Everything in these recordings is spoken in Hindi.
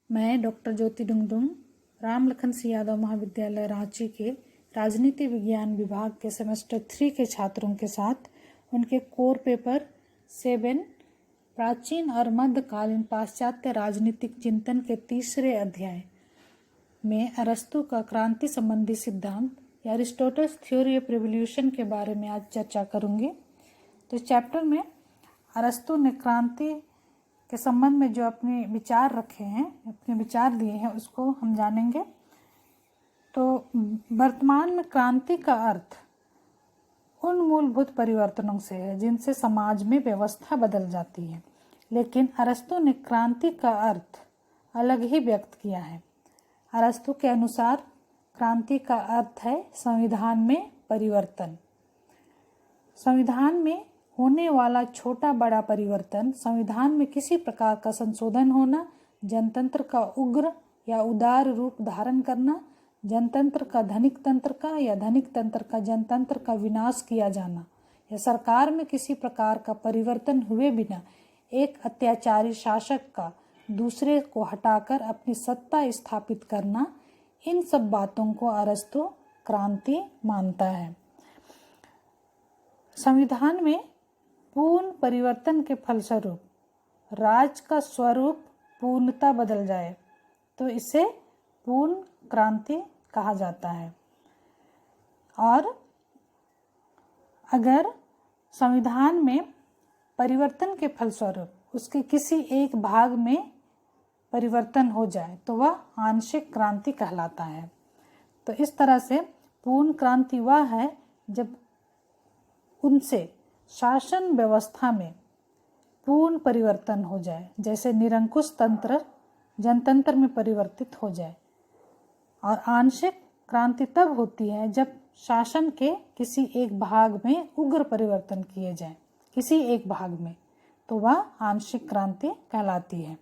मैं डॉक्टर ज्योति डुंगडुंग राम लखन सिंह यादव महाविद्यालय रांची के राजनीति विज्ञान विभाग के सेमेस्टर 3 के छात्रों के साथ उनके कोर पेपर 7 प्राचीन और मध्यकालीन पाश्चात्य राजनीतिक चिंतन के तीसरे अध्याय में अरस्तु का क्रांति संबंधी सिद्धांत या अरिस्टोटल्स थ्योरी ऑफ रिवोल्यूशन के बारे में आज चर्चा करूंगी। तो इस चैप्टर में अरस्तु ने क्रांति के संबंध में जो अपने विचार रखे हैं, अपने विचार दिए हैं, उसको हम जानेंगे। तो वर्तमान में क्रांति का अर्थ उन मूलभूत परिवर्तनों से है जिनसे समाज में व्यवस्था बदल जाती है, लेकिन अरस्तु ने क्रांति का अर्थ अलग ही व्यक्त किया है। अरस्तु के अनुसार क्रांति का अर्थ है संविधान में परिवर्तन। संविधान में होने वाला छोटा बड़ा परिवर्तन, संविधान में किसी प्रकार का संशोधन होना, जनतंत्र का उग्र या उदार रूप धारण करना, जनतंत्र का धनिक तंत्र का या धनिक तंत्र का जनतंत्र का विनाश किया जाना, या सरकार में किसी प्रकार का परिवर्तन हुए बिना एक अत्याचारी शासक का दूसरे को हटाकर अपनी सत्ता स्थापित करना, इन सब बातों को अरस्तु क्रांति मानता है। संविधान में पूर्ण परिवर्तन के फलस्वरूप राज का स्वरूप पूर्णतः बदल जाए तो इसे पूर्ण क्रांति कहा जाता है। और अगर संविधान में परिवर्तन के फलस्वरूप उसके किसी एक भाग में परिवर्तन हो जाए तो वह आंशिक क्रांति कहलाता है। तो इस तरह से पूर्ण क्रांति वह है जब उनसे शासन व्यवस्था में पूर्ण परिवर्तन हो जाए, जैसे निरंकुश तंत्र जनतंत्र में परिवर्तित हो जाए। और आंशिक क्रांति तब होती है जब शासन के किसी एक भाग में उग्र परिवर्तन किए जाए, किसी एक भाग में, तो वह आंशिक क्रांति कहलाती है।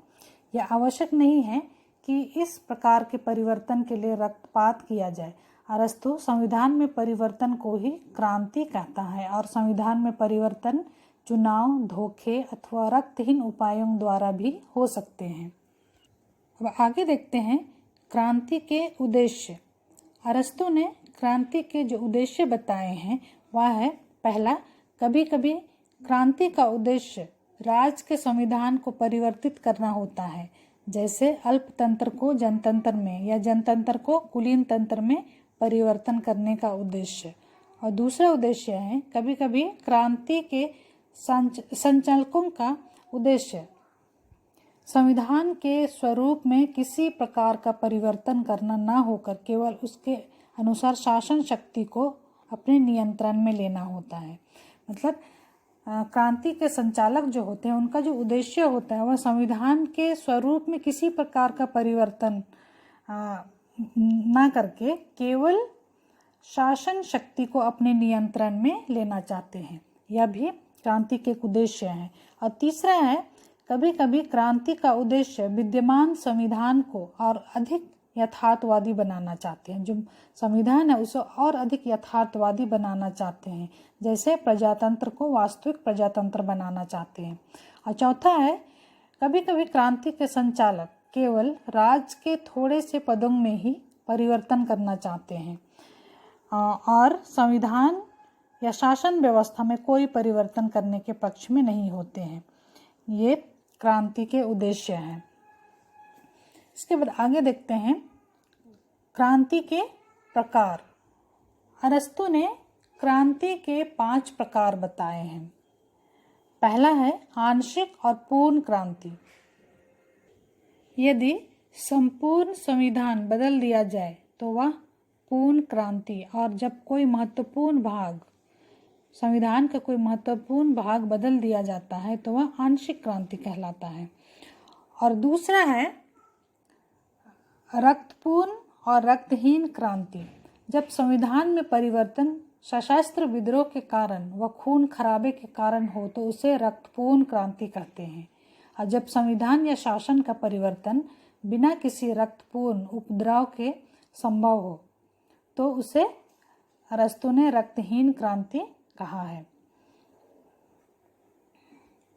यह आवश्यक नहीं है कि इस प्रकार के परिवर्तन के लिए रक्तपात किया जाए। अरस्तु संविधान में परिवर्तन को ही क्रांति कहता है और संविधान में परिवर्तन चुनाव, धोखे अथवा रक्तहीन उपायों द्वारा भी हो सकते हैं। अब आगे देखते हैं क्रांति के उद्देश्य। अरस्तु ने क्रांति के जो उद्देश्य बताए हैं वह है, पहला, कभी कभी क्रांति का उद्देश्य राज के संविधान को परिवर्तित करना होता है, जैसे अल्पतंत्र को जनतंत्र में या जनतंत्र को कुलीन तंत्र में परिवर्तन करने का उद्देश्य। और दूसरा उद्देश्य है, कभी कभी क्रांति के संचालकों का उद्देश्य संविधान के स्वरूप में किसी प्रकार का परिवर्तन करना ना होकर केवल उसके अनुसार शासन शक्ति को अपने नियंत्रण में लेना होता है। मतलब क्रांति के संचालक जो होते हैं उनका जो उद्देश्य होता है वह संविधान के स्वरूप में किसी प्रकार का परिवर्तन ना करके केवल शासन शक्ति को अपने नियंत्रण में लेना चाहते हैं। यह भी क्रांति के उद्देश्य है। और तीसरा है, कभी कभी क्रांति का उद्देश्य विद्यमान संविधान को और अधिक यथार्थवादी बनाना चाहते हैं। जो संविधान है उसे और अधिक यथार्थवादी बनाना चाहते हैं, जैसे प्रजातंत्र को वास्तविक प्रजातंत्र बनाना चाहते हैं। और चौथा है, कभी कभी क्रांति के संचालक केवल राज के थोड़े से पदों में ही परिवर्तन करना चाहते हैं और संविधान या शासन व्यवस्था में कोई परिवर्तन करने के पक्ष में नहीं होते हैं। ये क्रांति के उद्देश्य हैं। इसके बाद आगे देखते हैं क्रांति के प्रकार। अरस्तु ने क्रांति के 5 प्रकार बताए हैं। पहला है आंशिक और पूर्ण क्रांति। यदि संपूर्ण संविधान बदल दिया जाए तो वह पूर्ण क्रांति, और जब कोई महत्वपूर्ण भाग, संविधान का कोई महत्वपूर्ण भाग बदल दिया जाता है तो वह आंशिक क्रांति कहलाता है। और दूसरा है रक्तपूर्ण और रक्तहीन क्रांति। जब संविधान में परिवर्तन सशस्त्र विद्रोह के कारण व खून खराबे के कारण हो तो उसे रक्तपूर्ण क्रांति कहते हैं। और जब संविधान या शासन का परिवर्तन बिना किसी रक्तपूर्ण उपद्रव के संभव हो तो उसे अरस्तु ने रक्तहीन क्रांति कहा है।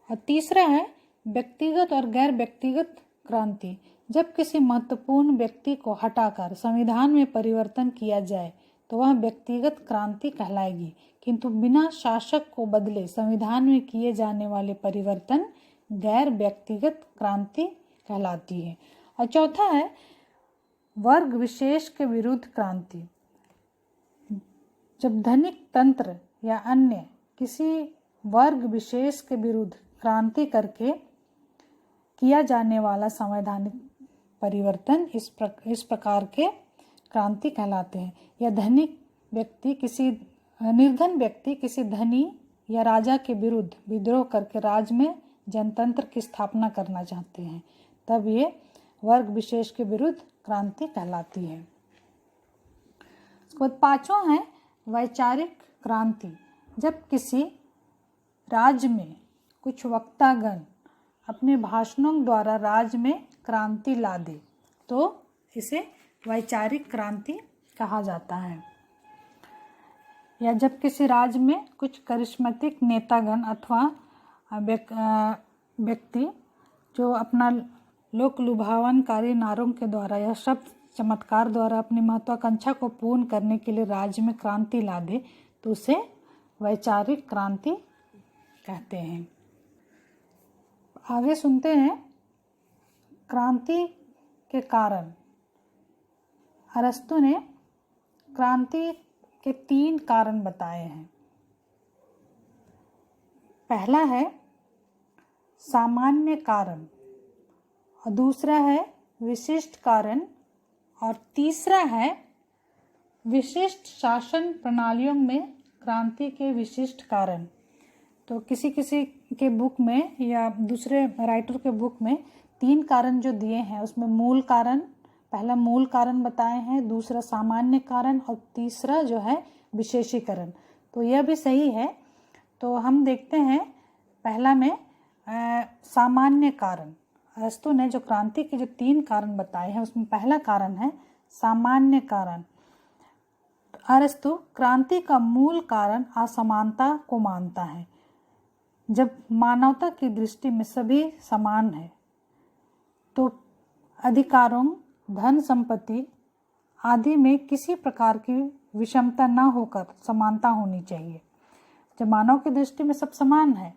और तीसरा है व्यक्तिगत और गैर व्यक्तिगत क्रांति। जब किसी महत्वपूर्ण व्यक्ति को हटाकर संविधान में परिवर्तन किया जाए तो वह व्यक्तिगत क्रांति कहलाएगी, किंतु बिना शासक को बदले संविधान में किए जाने वाले परिवर्तन गैर व्यक्तिगत क्रांति कहलाती है। और चौथा है वर्ग विशेष के विरुद्ध क्रांति। जब धनिक तंत्र या अन्य किसी वर्ग विशेष के विरुद्ध क्रांति करके किया जाने वाला संवैधानिक परिवर्तन इस प्रकार के क्रांति कहलाते हैं। या धनिक व्यक्ति किसी निर्धन व्यक्ति किसी धनी या राजा के विरुद्ध विद्रोह करके राज्य में जनतंत्र की स्थापना करना चाहते हैं, तब ये वर्ग विशेष के विरुद्ध क्रांति कहलाती है। उसके बाद पांचवा है वैचारिक क्रांति। जब किसी राज्य में कुछ वक्तागण अपने भाषणों द्वारा राज्य में क्रांति ला दे तो इसे वैचारिक क्रांति कहा जाता है। या जब किसी राज्य में कुछ करिश्मातिक नेतागण अथवा व्यक्ति जो अपना लोक लुभावनकारी नारों के द्वारा या शब्द चमत्कार द्वारा अपनी महत्वाकांक्षा को पूर्ण करने के लिए राज्य में क्रांति ला दे तो उसे वैचारिक क्रांति कहते हैं। आगे सुनते हैं क्रांति के कारण। अरस्तु ने क्रांति के 3 कारण बताए हैं। पहला है सामान्य कारण, और दूसरा है विशिष्ट कारण, और तीसरा है विशिष्ट शासन प्रणालियों में क्रांति के विशिष्ट कारण। तो किसी किसी के बुक में या दूसरे राइटर के बुक में 3 कारण जो दिए हैं उसमें मूल कारण, पहला मूल कारण बताए हैं, दूसरा सामान्य कारण और तीसरा जो है विशेषीकरण। तो यह भी सही है। तो हम देखते हैं पहला में सामान्य कारण। अरस्तु ने जो क्रांति के जो 3 कारण बताए हैं उसमें पहला कारण है सामान्य कारण। अरस्तु क्रांति का मूल कारण असमानता को मानता है। जब मानवता की दृष्टि में सभी समान है तो अधिकारों, धन संपत्ति आदि में किसी प्रकार की विषमता न होकर समानता होनी चाहिए। जब मानव की दृष्टि में सब समान है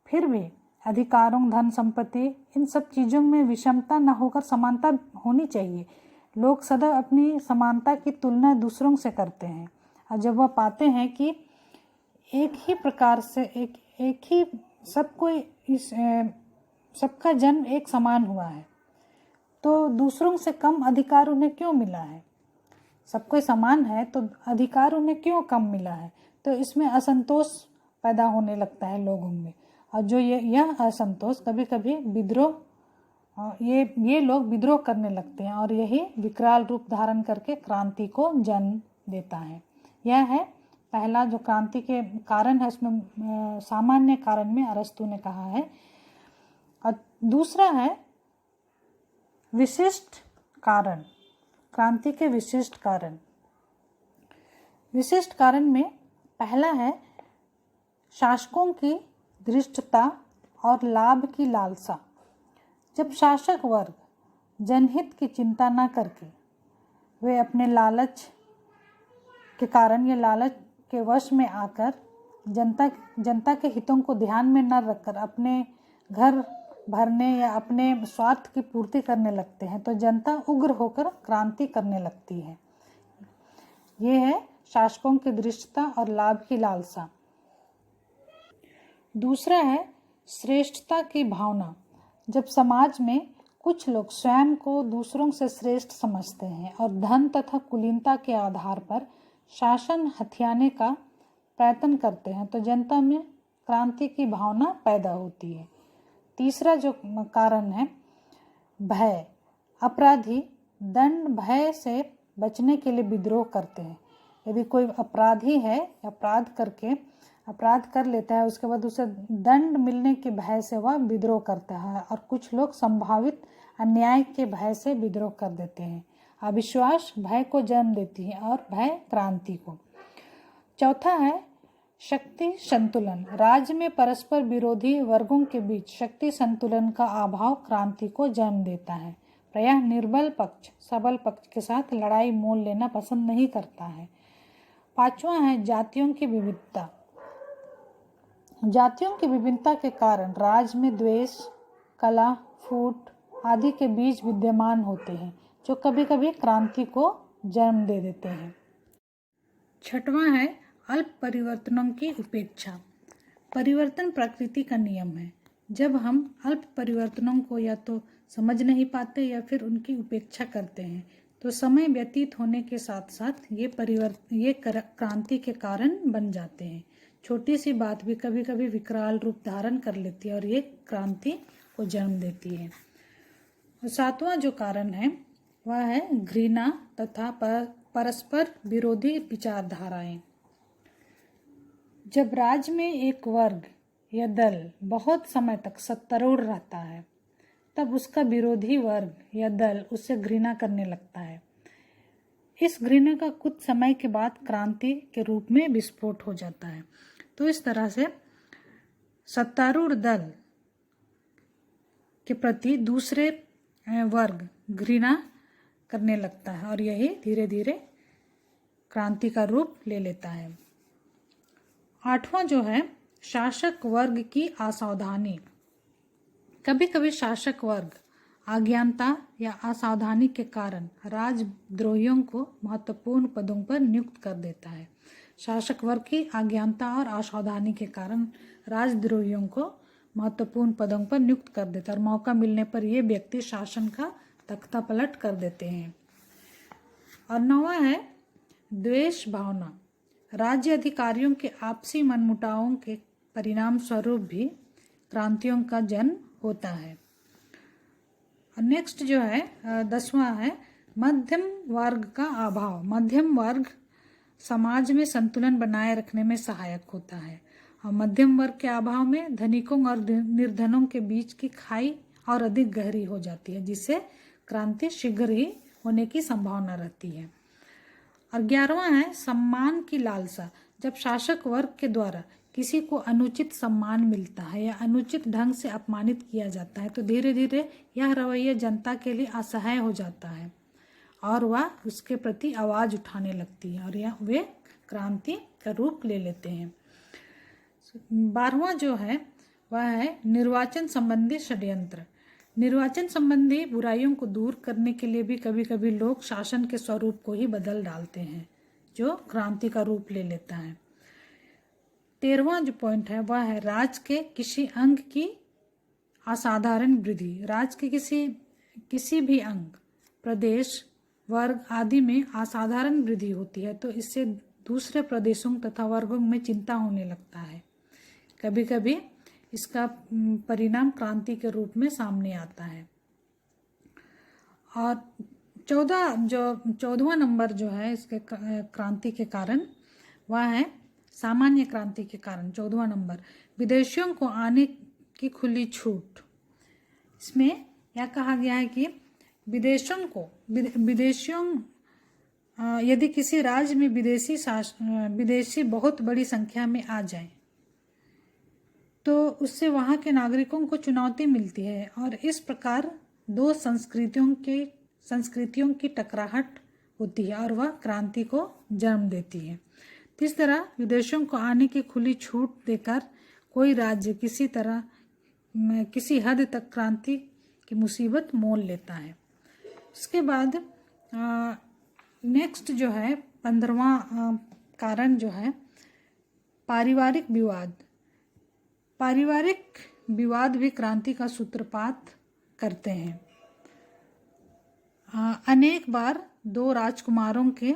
फिर भी अधिकारों, धन संपत्ति इन सब चीज़ों में विषमता न होकर समानता होनी चाहिए। लोग सदा अपनी समानता की तुलना दूसरों से करते हैं, और जब वह पाते हैं कि एक ही प्रकार से एक ही सबको सबका जन्म एक समान हुआ है तो दूसरों से कम अधिकार उन्हें क्यों मिला है। सब कोई समान है तो अधिकार उन्हें क्यों कम मिला है। तो इसमें असंतोष पैदा होने लगता है लोगों में, और जो यह असंतोष कभी कभी विद्रोह, ये लोग विद्रोह करने लगते हैं और यही विकराल रूप धारण करके क्रांति को जन्म देता है। यह है पहला जो क्रांति के कारण है, उसमें सामान्य कारण में अरस्तु ने कहा है। और दूसरा है विशिष्ट कारण, क्रांति के विशिष्ट कारण। विशिष्ट कारण में पहला है शासकों की धृष्टता और लाभ की लालसा। जब शासक वर्ग जनहित की चिंता न करके वे अपने लालच के कारण या लालच के वश में आकर जनता के हितों को ध्यान में न रखकर अपने घर भरने या अपने स्वार्थ की पूर्ति करने लगते हैं तो जनता उग्र होकर क्रांति करने लगती है। ये है शासकों की धृष्टता और लाभ की लालसा। दूसरा है श्रेष्ठता की भावना। जब समाज में कुछ लोग स्वयं को दूसरों से श्रेष्ठ समझते हैं और धन तथा कुलीनता के आधार पर शासन हथियाने का प्रयत्न करते हैं तो जनता में क्रांति की भावना पैदा होती है। तीसरा जो कारण है भय। अपराधी दंड भय से बचने के लिए विद्रोह करते हैं। यदि कोई अपराधी है, अपराध कर लेता है, उसके बाद उसे दंड मिलने के भय से वह विद्रोह करता है, और कुछ लोग संभावित अन्याय के भय से विद्रोह कर देते हैं। अविश्वास भय को जन्म देती है और भय क्रांति को। चौथा है शक्ति संतुलन। राज्य में परस्पर विरोधी वर्गों के बीच शक्ति संतुलन का अभाव क्रांति को जन्म देता है। प्रायः निर्बल पक्ष सबल पक्ष के साथ लड़ाई मोल लेना पसंद नहीं करता है। 5वां है जातियों की विविधता। जातियों की विभिन्नता के कारण राज्य में द्वेष, कलह, फूट आदि के बीज विद्यमान होते हैं, जो कभी कभी क्रांति को जन्म दे देते हैं। 6वां है अल्प परिवर्तनों की उपेक्षा। परिवर्तन प्रकृति का नियम है। जब हम अल्प परिवर्तनों को या तो समझ नहीं पाते या फिर उनकी उपेक्षा करते हैं, तो समय व्यतीत होने के साथ साथ ये क्रांति के कारण बन जाते हैं। छोटी सी बात भी कभी कभी विकराल रूप धारण कर लेती है और ये क्रांति को जन्म देती है। 7वां जो कारण है वह है घृणा तथा परस्पर विरोधी विचारधाराएं। जब राज्य में एक वर्ग या दल बहुत समय तक सत्तारूढ़ रहता है, तब उसका विरोधी वर्ग या दल उससे घृणा करने लगता है। इस घृणा का कुछ समय के बाद क्रांति के रूप में विस्फोट हो जाता है। तो इस तरह से सत्तारूढ़ दल के प्रति दूसरे वर्ग घृणा करने लगता है और यही धीरे धीरे क्रांति का रूप ले लेता है। 8वां जो है शासक वर्ग की असावधानी। कभी कभी शासक वर्ग अज्ञानता या असावधानी के कारण राजद्रोहियों को महत्वपूर्ण पदों पर नियुक्त कर देता है। शासक वर्ग की अज्ञानता और असावधानी के कारण राजद्रोहियों को महत्वपूर्ण पदों पर नियुक्त कर देता है और मौका मिलने पर ये व्यक्ति शासन का तख्ता पलट कर देते हैं। और 9वां है द्वेष भावना। राज्य अधिकारियों के आपसी मनमुटावों के परिणाम स्वरूप भी क्रांतियों का जन्म होता है। और नेक्स्ट जो है 10वां है मध्यम वर्ग का अभाव। मध्यम वर्ग समाज में संतुलन बनाए रखने में सहायक होता है और मध्यम वर्ग के अभाव में धनिकों और निर्धनों के बीच की खाई और अधिक गहरी हो जाती है, जिससे क्रांति शीघ्र ही होने की संभावना रहती है। और 11वां है सम्मान की लालसा। जब शासक वर्ग के द्वारा किसी को अनुचित सम्मान मिलता है या अनुचित ढंग से अपमानित किया जाता है, तो धीरे धीरे यह रवैया जनता के लिए असह्य हो जाता है और वह उसके प्रति आवाज उठाने लगती है और यह वे क्रांति का रूप ले लेते हैं। 12वां जो है वह है निर्वाचन संबंधी षड्यंत्र। निर्वाचन संबंधी बुराइयों को दूर करने के लिए भी कभी कभी लोग शासन के स्वरूप को ही बदल डालते हैं, जो क्रांति का रूप ले लेता है। 13वां जो पॉइंट है वह है राज्य के किसी अंग की असाधारण वृद्धि। राज्य के किसी भी अंग, प्रदेश, वर्ग आदि में असाधारण वृद्धि होती है, तो इससे दूसरे प्रदेशों तथा वर्गों में चिंता होने लगता है। कभी कभी इसका परिणाम क्रांति के रूप में सामने आता है। और 14वां नंबर जो है इसके क्रांति के कारण वह है सामान्य क्रांति के कारण। 14वां नंबर विदेशियों को आने की खुली छूट। इसमें यह कहा गया है कि विदेशियों यदि किसी राज्य में विदेशी बहुत बड़ी संख्या में आ जाए तो उससे वहाँ के नागरिकों को चुनौती मिलती है और इस प्रकार दो संस्कृतियों की टकराहट होती है और वह क्रांति को जन्म देती है। इस तरह विदेशों को आने की खुली छूट देकर कोई राज्य किसी हद तक क्रांति की मुसीबत मोल लेता है। उसके बाद नेक्स्ट जो है 15वां कारण जो है पारिवारिक विवाद। पारिवारिक विवाद भी क्रांति का सूत्रपात करते हैं। अनेक बार दो राजकुमारों के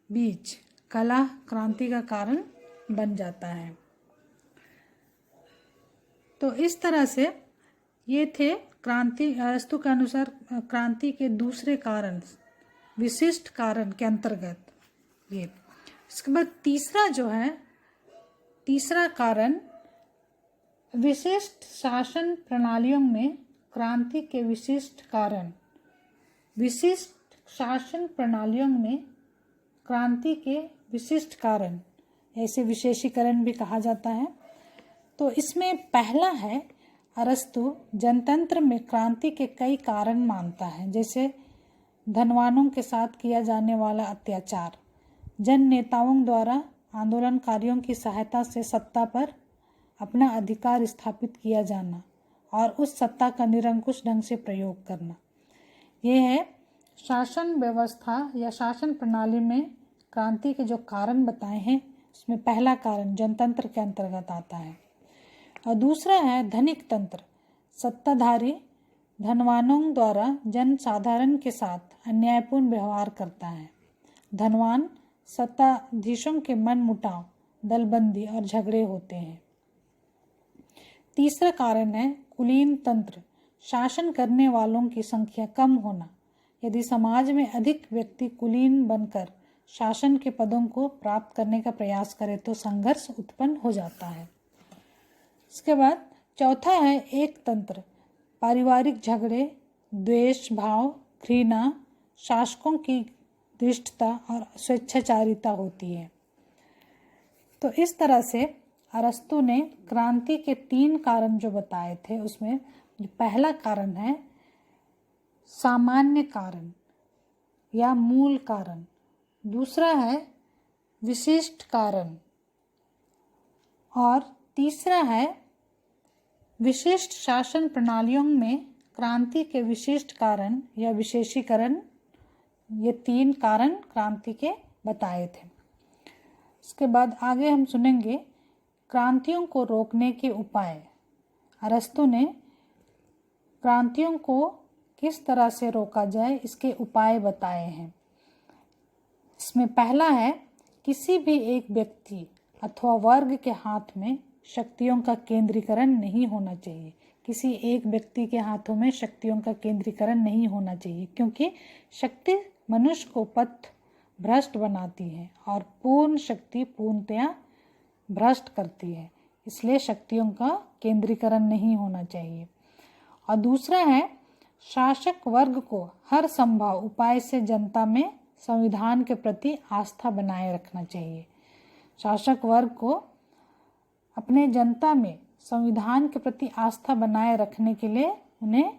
बीच कलह क्रांति का कारण बन जाता है। तो इस तरह से ये थे क्रांति अरस्तु के अनुसार क्रांति के दूसरे कारण, विशिष्ट कारण के अंतर्गत ये। इसके बाद तीसरा कारण विशिष्ट शासन प्रणालियों में क्रांति के विशिष्ट कारण। विशिष्ट शासन प्रणालियों में क्रांति के विशिष्ट कारण, ऐसे विशेषीकरण भी कहा जाता है। तो इसमें पहला है अरस्तु जनतंत्र में क्रांति के कई कारण मानता है, जैसे धनवानों के साथ किया जाने वाला अत्याचार, जन नेताओं द्वारा आंदोलनकारियों की सहायता से सत्ता पर अपना अधिकार स्थापित किया जाना और उस सत्ता का निरंकुश ढंग से प्रयोग करना। यह है शासन व्यवस्था या शासन प्रणाली में क्रांति के जो कारण बताए हैं, उसमें पहला कारण जनतंत्र के अंतर्गत आता है। और दूसरा है धनिक तंत्र। सत्ताधारी धनवानों द्वारा जन साधारण के साथ अन्यायपूर्ण व्यवहार करता है। धनवान सत्ताधीशों के मन मुटाव, दलबंदी और झगड़े होते हैं। तीसरा कारण है कुलीन तंत्र। शासन करने वालों की संख्या कम होना। यदि समाज में अधिक व्यक्ति कुलीन बनकर शासन के पदों को प्राप्त करने का प्रयास करे तो संघर्ष उत्पन्न हो जाता है। इसके बाद चौथा है एक तंत्र। पारिवारिक झगड़े, द्वेष भाव, घृणा, शासकों की दृष्टता और स्वेच्छाचारिता होती है। तो इस तरह से अरस्तु ने क्रांति के 3 कारण जो बताए थे, उसमें जो पहला कारण है सामान्य कारण या मूल कारण, दूसरा है विशिष्ट कारण और तीसरा है विशिष्ट शासन प्रणालियों में क्रांति के विशिष्ट कारण या विशेषीकरण। ये 3 कारण क्रांति के बताए थे। उसके बाद आगे हम सुनेंगे क्रांतियों को रोकने के उपाय। अरस्तु ने क्रांतियों को किस तरह से रोका जाए, इसके उपाय बताए हैं। इसमें पहला है किसी भी एक व्यक्ति अथवा वर्ग के हाथ में शक्तियों का केंद्रीकरण नहीं होना चाहिए। किसी एक व्यक्ति के हाथों में शक्तियों का केंद्रीकरण नहीं होना चाहिए, क्योंकि शक्ति मनुष्य को पथ भ्रष्ट बनाती है और पूर्ण शक्ति पूर्णतया भ्रष्ट करती है। इसलिए शक्तियों का केंद्रीकरण नहीं होना चाहिए। और दूसरा है शासक वर्ग को हर संभव उपाय से जनता में संविधान के प्रति आस्था बनाए रखना चाहिए। शासक वर्ग को अपने जनता में संविधान के प्रति आस्था बनाए रखने के लिए उन्हें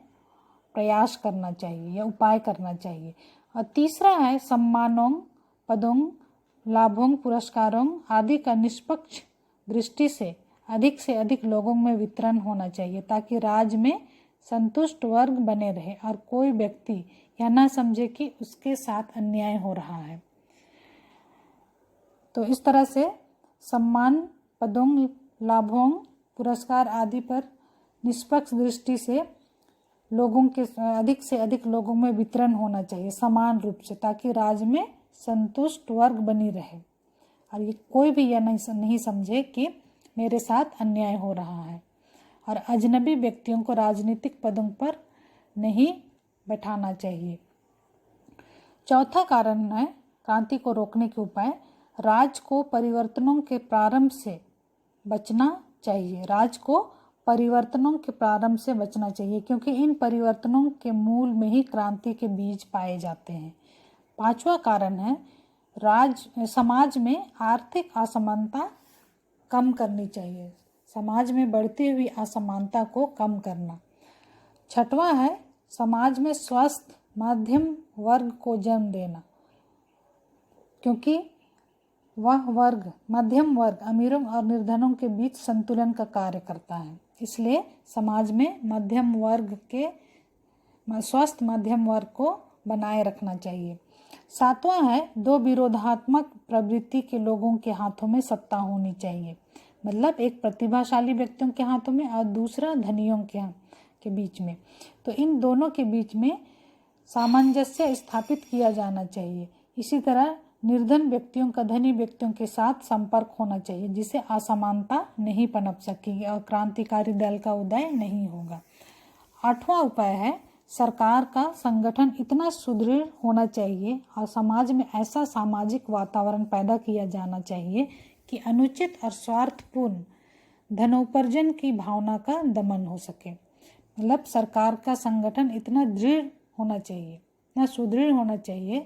प्रयास करना चाहिए या उपाय करना चाहिए। और तीसरा है सम्मानों, पदों, लाभों, पुरस्कारों आदि का निष्पक्ष दृष्टि से अधिक लोगों में वितरण होना चाहिए, ताकि राज्य में संतुष्ट वर्ग बने रहे और कोई व्यक्ति यह ना समझे कि उसके साथ अन्याय हो रहा है। तो इस तरह से सम्मान, पदों, लाभों, पुरस्कार आदि पर निष्पक्ष दृष्टि से लोगों के अधिक से अधिक लोगों में वितरण होना चाहिए समान रूप से, ताकि राज्य में संतुष्ट वर्ग बनी रहे और ये कोई भी यह नहीं समझे कि मेरे साथ अन्याय हो रहा है। और अजनबी व्यक्तियों को राजनीतिक पदों पर नहीं बैठाना चाहिए। चौथा कारण है क्रांति को रोकने के उपाय। राज्य को परिवर्तनों के प्रारंभ से बचना चाहिए। राज्य को परिवर्तनों के प्रारंभ से बचना चाहिए, क्योंकि इन परिवर्तनों के मूल में ही क्रांति के बीज पाए जाते हैं। पांचवा कारण है समाज में आर्थिक असमानता कम करनी चाहिए। समाज में बढ़ती हुई असमानता को कम करना। छठवां है समाज में स्वस्थ मध्यम वर्ग को जन्म देना, क्योंकि वह वर्ग मध्यम वर्ग अमीरों और निर्धनों के बीच संतुलन का कार्य करता है। इसलिए समाज में मध्यम वर्ग के स्वस्थ मध्यम वर्ग को बनाए रखना चाहिए। सातवां है दो विरोधात्मक प्रवृत्ति के लोगों के हाथों में सत्ता होनी चाहिए, मतलब एक प्रतिभाशाली व्यक्तियों के हाथों में और दूसरा धनियों के बीच में। तो इन दोनों के बीच में सामंजस्य स्थापित किया जाना चाहिए। इसी तरह निर्धन व्यक्तियों का धनी व्यक्तियों के साथ संपर्क होना चाहिए, जिससे असमानता नहीं पनप सकेगी और क्रांतिकारी दल का उदय नहीं होगा। आठवां उपाय है सरकार का संगठन इतना सुदृढ़ होना चाहिए और समाज में ऐसा सामाजिक वातावरण पैदा किया जाना चाहिए कि अनुचित और स्वार्थपूर्ण धनोपार्जन की भावना का दमन हो सके। मतलब सरकार का संगठन इतना दृढ़ होना चाहिए, इतना सुदृढ़ होना चाहिए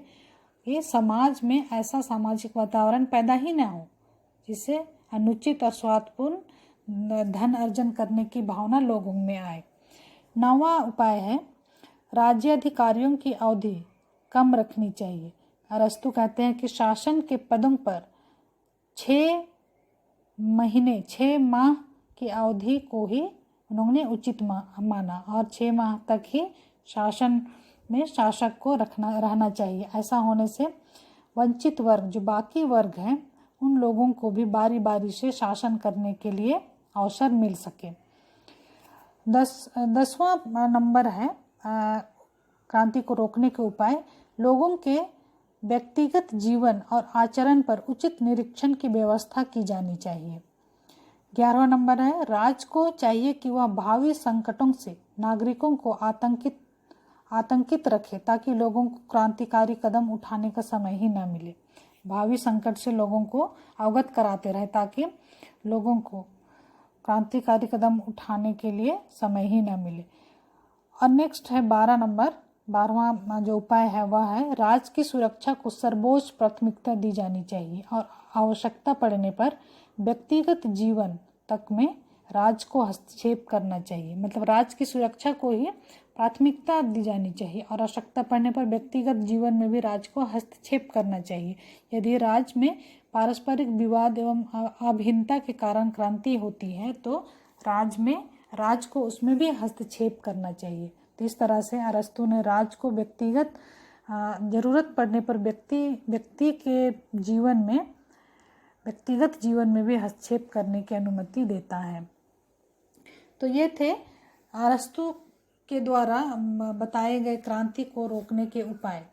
कि समाज में ऐसा सामाजिक वातावरण पैदा ही ना हो जिससे अनुचित और स्वार्थपूर्ण धन अर्जन करने की भावना लोगों में आए। 9वां उपाय है राज्याधिकारियों की अवधि कम रखनी चाहिए। अरस्तु कहते हैं कि शासन के पदों पर 6 माह की अवधि को ही उन्होंने उचित माना और 6 माह तक ही शासन में शासक को रहना चाहिए। ऐसा होने से वंचित वर्ग, जो बाकी वर्ग हैं, उन लोगों को भी बारी बारी से शासन करने के लिए अवसर मिल सके। 10वां नंबर है क्रांति को रोकने के उपाय। लोगों के व्यक्तिगत जीवन और आचरण पर उचित निरीक्षण की व्यवस्था की जानी चाहिए। 11वां नंबर है राज को चाहिए कि वह भावी संकटों से नागरिकों को आतंकित रखे ताकि लोगों को क्रांतिकारी कदम उठाने का समय ही न मिले। भावी संकट से लोगों को अवगत कराते रहे ताकि लोगों को क्रांतिकारी कदम उठाने के लिए समय ही न मिले। और नेक्स्ट है 12वां जो उपाय है वह है राज की सुरक्षा को सर्वोच्च प्राथमिकता दी जानी चाहिए और आवश्यकता पड़ने पर व्यक्तिगत जीवन तक में राज को हस्तक्षेप करना चाहिए। मतलब राज की सुरक्षा को ही प्राथमिकता दी जानी चाहिए और आवश्यकता पड़ने पर व्यक्तिगत जीवन में भी राज को हस्तक्षेप करना चाहिए। यदि राज में पारस्परिक विवाद एवं अभिन्नता के कारण क्रांति होती है तो राज को उसमें भी हस्तक्षेप करना चाहिए। तो इस तरह से अरस्तु ने राज को व्यक्तिगत जरूरत पड़ने पर व्यक्तिगत जीवन में भी हस्तक्षेप करने की अनुमति देता है। तो ये थे अरस्तु के द्वारा बताए गए क्रांति को रोकने के उपाय।